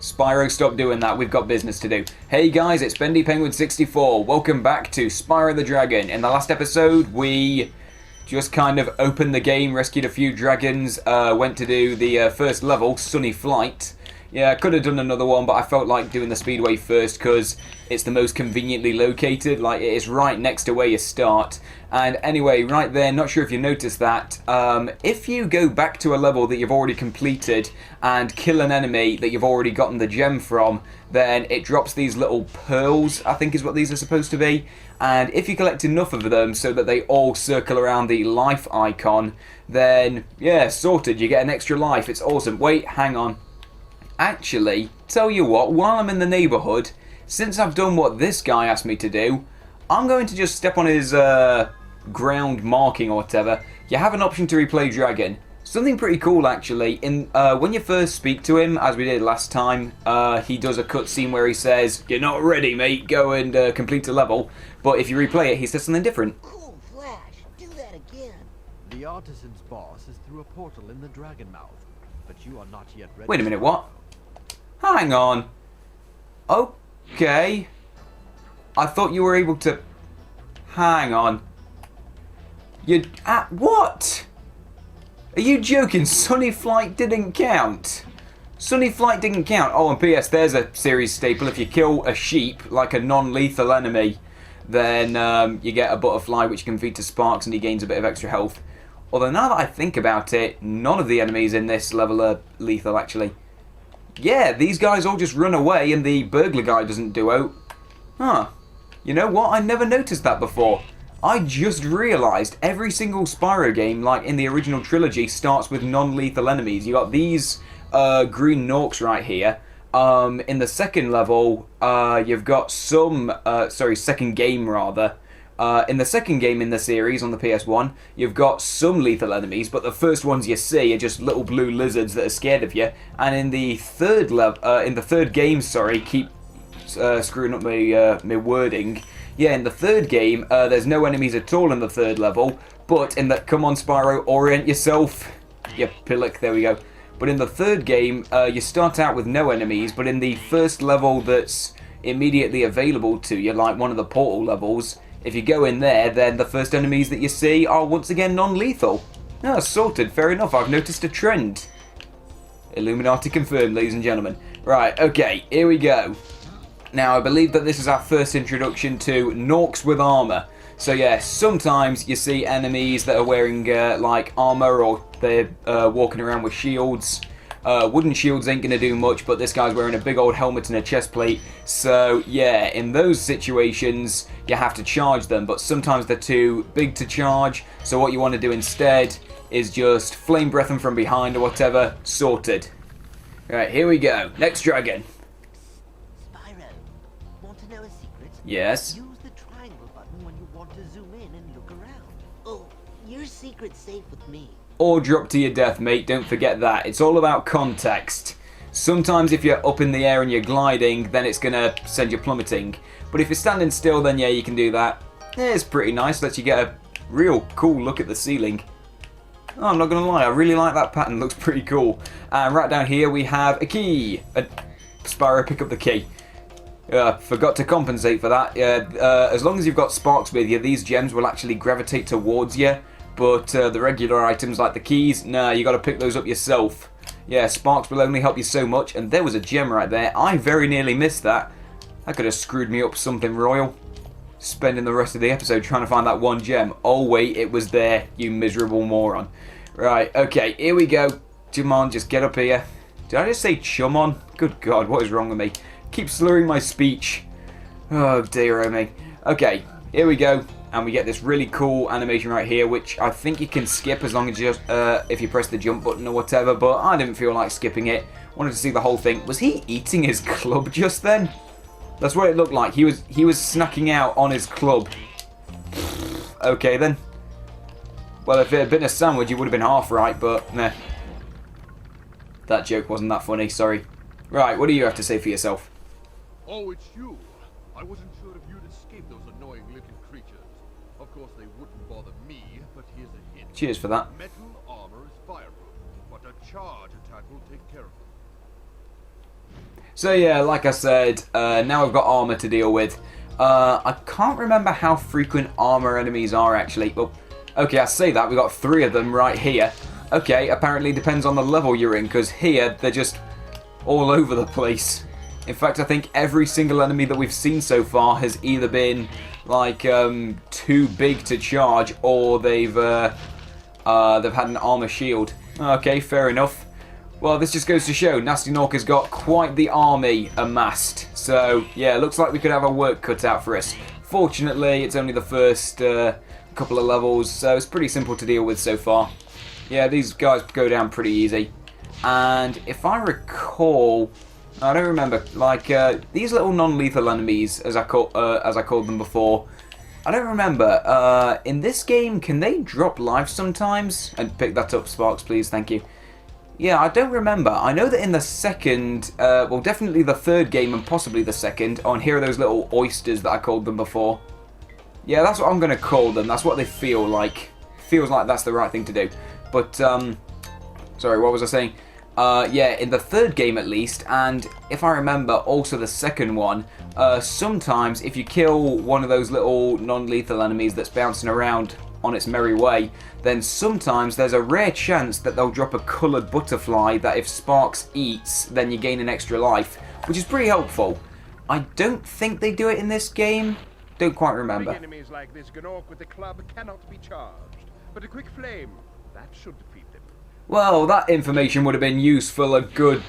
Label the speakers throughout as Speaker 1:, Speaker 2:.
Speaker 1: Spyro, stop doing that. We've got business to do. Hey guys, it's Bendy Penguin 64. Welcome back to Spyro the Dragon. In the last episode, we just kind of opened the game, rescued a few dragons, went to do the first level, Sunny Flight. Yeah, I could have done another one, but I felt like doing the Speedway first because it's the most conveniently located. Like, it is right next to where you start. And anyway, right there, not sure if you noticed that, if you go back to a level that you've already completed and kill an enemy that you've already gotten the gem from, then it drops these little pearls, I think is what these are supposed to be. And if you collect enough of them so that they all circle around the life icon, then, yeah, sorted, you get an extra life. It's awesome. Wait, hang on. Actually, tell you what, while I'm in the neighbourhood, since I've done what this guy asked me to do, I'm going to just step on his ground marking or whatever. You have an option to replay Dragon. Something pretty cool actually. When you first speak to him, as we did last time, he does a cutscene where he says, "You're not ready, mate, go and complete a level." But if you replay it, he says something different.
Speaker 2: Cool, Flash, do that again.
Speaker 3: The artisan's boss is through a portal in the Dragon Mouth, but you are not yet ready.
Speaker 1: Wait a minute, what? Hang on. Okay. I thought you were able to... Hang on. What? Are you joking? Sunny Flight didn't count. Sunny Flight didn't count. Oh, and P.S. there's a series staple. If you kill a sheep, like a non-lethal enemy, then you get a butterfly, which you can feed to Sparx, and he gains a bit of extra health. Although now that I think about it, none of the enemies in this level are lethal, actually. Yeah, these guys all just run away and the burglar guy doesn't do out. Huh. You know what? I never noticed that before. I just realised every single Spyro game, like in the original trilogy, starts with non-lethal enemies. You got these green Norks right here. In the second level, you've got some... second game rather. In the second game in the series on the PS1, you've got some lethal enemies, but the first ones you see are just little blue lizards that are scared of you. And in the third game, keep screwing up my wording. Yeah, in the third game, there's no enemies at all in the third level, but in the come on Spyro, orient yourself. Yeah, pillock, there we go. But in the third game, you start out with no enemies, but in the first level that's immediately available to you, like one of the portal levels, if you go in there, then the first enemies that you see are once again non-lethal. Ah, sorted. Fair enough. I've noticed a trend. Illuminati confirmed, ladies and gentlemen. Right, okay, here we go. Now, I believe that this is our first introduction to Norks with armour. So yeah, sometimes you see enemies that are wearing like armour, or they're walking around with shields. Wooden shields ain't going to do much, but this guy's wearing a big old helmet and a chest plate. So yeah, in those situations, you have to charge them, but sometimes they're too big to charge. So what you want to do instead is just flame breath them from behind or whatever. Sorted. Right, here we go. Next dragon.
Speaker 2: Spyro, want to know a secret?
Speaker 1: Yes.
Speaker 2: Use the triangle button when you want to zoom in and look around. Oh, your secret's safe with me.
Speaker 1: Or drop to your death, mate. Don't forget that. It's all about context. Sometimes if you're up in the air and you're gliding, then it's going to send you plummeting. But if you're standing still, then yeah, you can do that. Yeah, it's pretty nice. Lets you get a real cool look at the ceiling. Oh, I'm not going to lie. I really like that pattern. Looks pretty cool. And right down here, we have a key. Spyro, pick up the key. Forgot to compensate for that. As long as you've got Sparx with you, these gems will actually gravitate towards you. But the regular items like the keys, nah, you got to pick those up yourself. Yeah, Sparx will only help you so much. And there was a gem right there. I very nearly missed that. That could have screwed me up something royal. Spending the rest of the episode trying to find that one gem. Oh wait, it was there, you miserable moron. Right, okay, here we go. Come on, just get up here. Did I just say chum on? Good God, what is wrong with me? Keep slurring my speech. Oh dear oh me. Okay, here we go. And we get this really cool animation right here, which I think you can skip as long as you if you press the jump button or whatever, but I didn't feel like skipping it. Wanted to see the whole thing. Was he eating his club just then? That's what it looked like. He was snacking out on his club. Okay then. Well, if it had been a sandwich, it would have been half right, but meh. That joke wasn't that funny, sorry. Right, what do you have to say for yourself?
Speaker 4: Oh, it's you. I wasn't sure if you'd escape those annoying little creatures. Of course, they wouldn't bother me, but here's a hint.
Speaker 1: Cheers for that.
Speaker 4: Metal armor is fireproof, but a charge attack will take care of them.
Speaker 1: So yeah, like I said, now I've got armor to deal with. I can't remember how frequent armor enemies are actually. Well, okay, I say that. We've got 3 of them right here. Okay, apparently depends on the level you're in, because here they're just all over the place. In fact, I think every single enemy that we've seen so far has either been like too big to charge, or they've had an armor shield. Okay, fair enough. Well, this just goes to show Nasty Nork has got quite the army amassed. So yeah, looks like we could have our work cut out for us. Fortunately, it's only the first couple of levels, so it's pretty simple to deal with so far. Yeah, these guys go down pretty easy. And if I recall, I don't remember, like these little non-lethal enemies, as I called them before. I don't remember. In this game, can they drop life sometimes? And pick that up, Sparx, please. Thank you. Yeah, I don't remember. I know that in the second, well, definitely the third game and possibly the second. Oh, and here are those little oysters that I called them before. Yeah, that's what I'm going to call them. That's what they feel like. Feels like that's the right thing to do. But, sorry, what was I saying? Yeah, in the third game at least, and if I remember, also the second one, sometimes if you kill one of those little non-lethal enemies that's bouncing around on its merry way, then sometimes there's a rare chance that they'll drop a coloured butterfly that if Sparx eats, then you gain an extra life, which is pretty helpful. I don't think they do it in this game. Don't quite remember.
Speaker 4: Enemies like this Gnorc with the club cannot be charged, but a quick flame, that should defeat them.
Speaker 1: Well, that information would have been useful a good,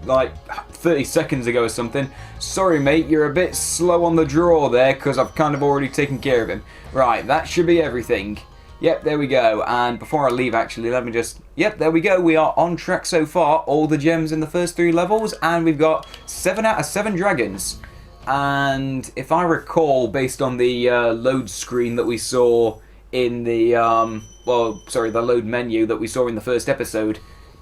Speaker 1: like, 30 seconds ago or something. Sorry, mate, you're a bit slow on the draw there, because I've kind of already taken care of him. Right, that should be everything. Yep, there we go. And before I leave, actually, let me just... Yep, there we go. We are on track so far. All the gems in the first 3 levels, and we've got 7 out of 7 dragons. And if I recall, based on the load screen that we saw in the, the load menu that we saw in the first episode,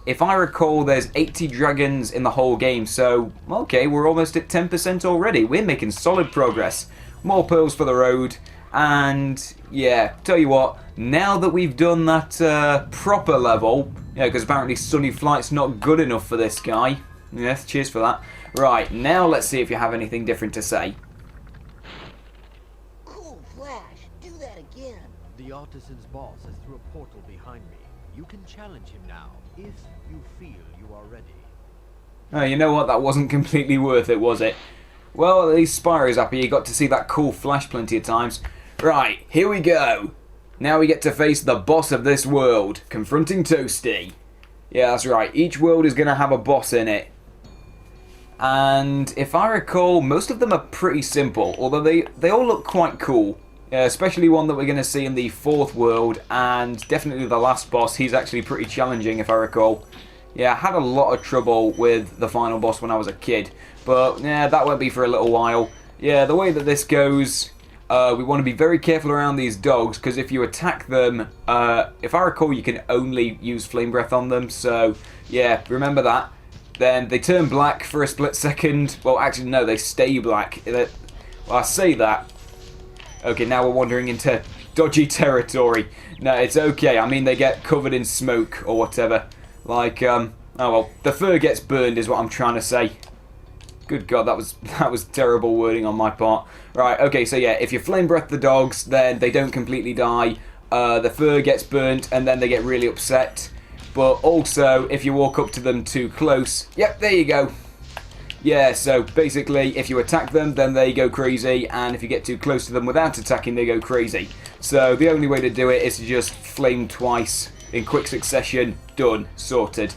Speaker 1: if I recall, there's 80 dragons in the whole game, so, okay, we're almost at 10% already. We're making solid progress. More pearls for the road, and, yeah, tell you what, now that we've done that proper level, yeah, because apparently Sunny Flight's not good enough for this guy. Yes, cheers for that. Right, now let's see if you have anything different to say.
Speaker 2: Cool Flash, do that again.
Speaker 3: The artisan's boss is through a portal behind me. You can challenge him now, if you feel you are ready.
Speaker 1: Oh, you know what? That wasn't completely worth it, was it? Well, at least Spyro's happy he got to see that cool Flash plenty of times. Right, here we go. Now we get to face the boss of this world, confronting Toasty. Yeah, that's right. Each world is going to have a boss in it. And if I recall, most of them are pretty simple, although they all look quite cool. Especially one that we're going to see in the 4th world, and definitely the last boss. He's actually pretty challenging, if I recall. Yeah, I had a lot of trouble with the final boss when I was a kid, but yeah, that won't be for a little while. Yeah, the way that this goes, we want to be very careful around these dogs, because if you attack them, if I recall, you can only use Flame Breath on them, so yeah, remember that. Then they turn black for a split second. Well, actually, no, they stay black. Well, I say that. Okay, now we're wandering into dodgy territory. No, it's okay. I mean, they get covered in smoke or whatever. Like, oh well, the fur gets burned is what I'm trying to say. Good God, that was terrible wording on my part. Right, okay, so yeah, if you flame breath the dogs, then they don't completely die. The fur gets burnt, and then they get really upset. But also, if you walk up to them too close, yep, there you go. Yeah, so basically, if you attack them, then they go crazy, and if you get too close to them without attacking, they go crazy. So the only way to do it is to just flame twice in quick succession. Done. Sorted.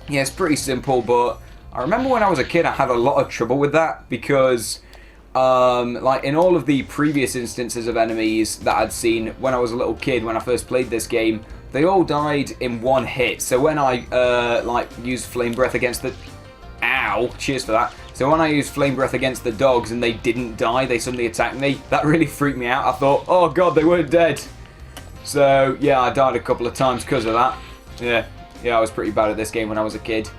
Speaker 1: Yeah, it's pretty simple, but I remember when I was a kid, I had a lot of trouble with that, because like in all of the previous instances of enemies that I'd seen when I was a little kid, when I first played this game, they all died in one hit. So when I like used Flame Breath against the... Ow! Cheers for that. So when I used Flame Breath against the dogs and they didn't die, they suddenly attacked me, that really freaked me out. I thought, oh God, they weren't dead. So yeah, I died a couple of times because of that. Yeah, I was pretty bad at this game when I was a kid.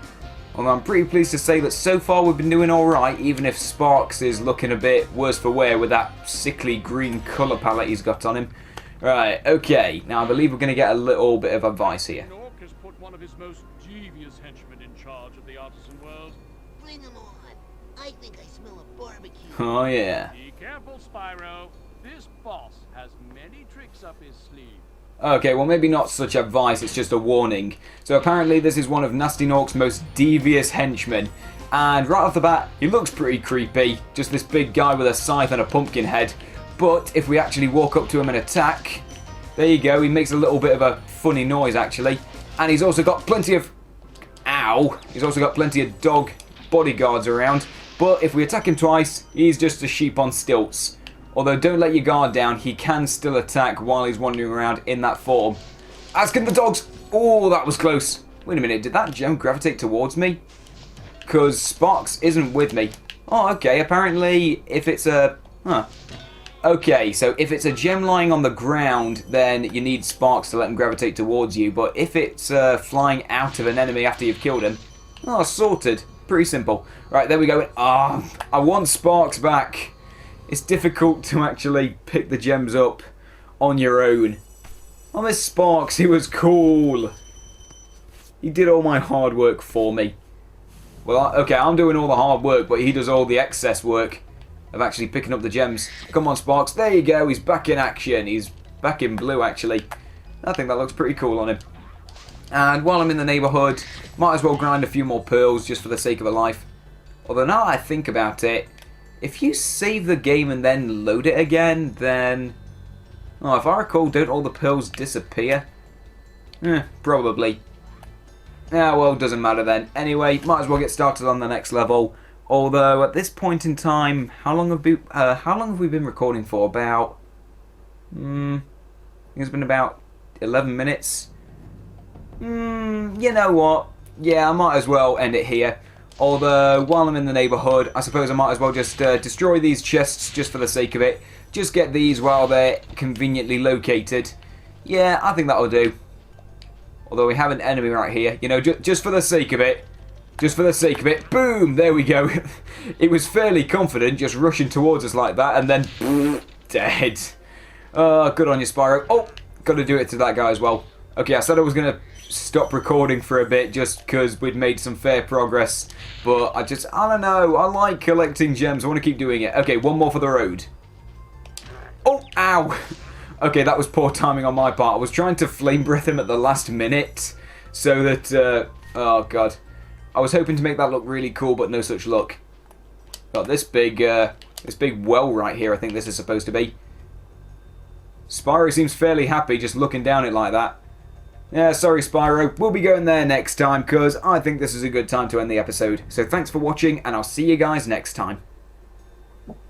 Speaker 1: Although I'm pretty pleased to say that so far we've been doing alright, even if Sparx is looking a bit worse for wear with that sickly green colour palette he's got on him. Right, okay, now I believe we're going to get a little bit of advice here.
Speaker 5: Gnorc has put one of his most devious henchmen in charge of the artisan world.
Speaker 2: Bring 'em on. I think I smell a barbecue.
Speaker 1: Oh yeah.
Speaker 5: Be careful, Spyro. This boss has many tricks up his sleeve.
Speaker 1: Okay, well maybe not such advice, it's just a warning. So apparently this is one of Nasty Nork's most devious henchmen. And right off the bat, he looks pretty creepy. Just this big guy with a scythe and a pumpkin head. But if we actually walk up to him and attack, there you go, he makes a little bit of a funny noise actually. And he's also got plenty of... Ow! He's also got plenty of dog bodyguards around. But if we attack him twice, he's just a sheep on stilts. Although don't let your guard down, he can still attack while he's wandering around in that form. As can the dogs! Oh, that was close. Wait a minute, did that gem gravitate towards me? Because Sparx isn't with me. Oh, okay, apparently if it's a... Huh. Okay, so if it's a gem lying on the ground, then you need Sparx to let him gravitate towards you. But if it's flying out of an enemy after you've killed him... Oh, sorted. Pretty simple. Right, there we go. Ah, I want Sparx back. It's difficult to actually pick the gems up on your own. I miss Sparx, he was cool. He did all my hard work for me. Well, okay, I'm doing all the hard work, but he does all the excess work of actually picking up the gems. Come on, Sparx, there you go, he's back in action. He's back in blue, actually. I think that looks pretty cool on him. And while I'm in the neighbourhood, might as well grind a few more pearls just for the sake of a life. Although now I think about it, if you save the game and then load it again, then... Oh, if I recall, don't all the pearls disappear? Probably. Yeah, well, doesn't matter then. Anyway, might as well get started on the next level. Although, at this point in time, how long have we been recording for? About... I think it's been about 11 minutes. You know what? Yeah, I might as well end it here. Although, while I'm in the neighbourhood, I suppose I might as well just destroy these chests just for the sake of it. Just get these while they're conveniently located. Yeah, I think that'll do. Although we have an enemy right here. You know, just for the sake of it. Just for the sake of it. Boom! There we go. It was fairly confident, just rushing towards us like that, and then... dead. Good on you, Spyro. Oh! Got to do it to that guy as well. Okay, I said I was going to stop recording for a bit just because we'd made some fair progress. But I don't know. I like collecting gems. I want to keep doing it. Okay, one more for the road. Oh, ow. Okay, that was poor timing on my part. I was trying to flame breath him at the last minute so that, oh god. I was hoping to make that look really cool, but no such luck. Got this big well right here, I think this is supposed to be. Spyro seems fairly happy just looking down it like that. Yeah, sorry Spyro, we'll be going there next time because I think this is a good time to end the episode. So thanks for watching and I'll see you guys next time.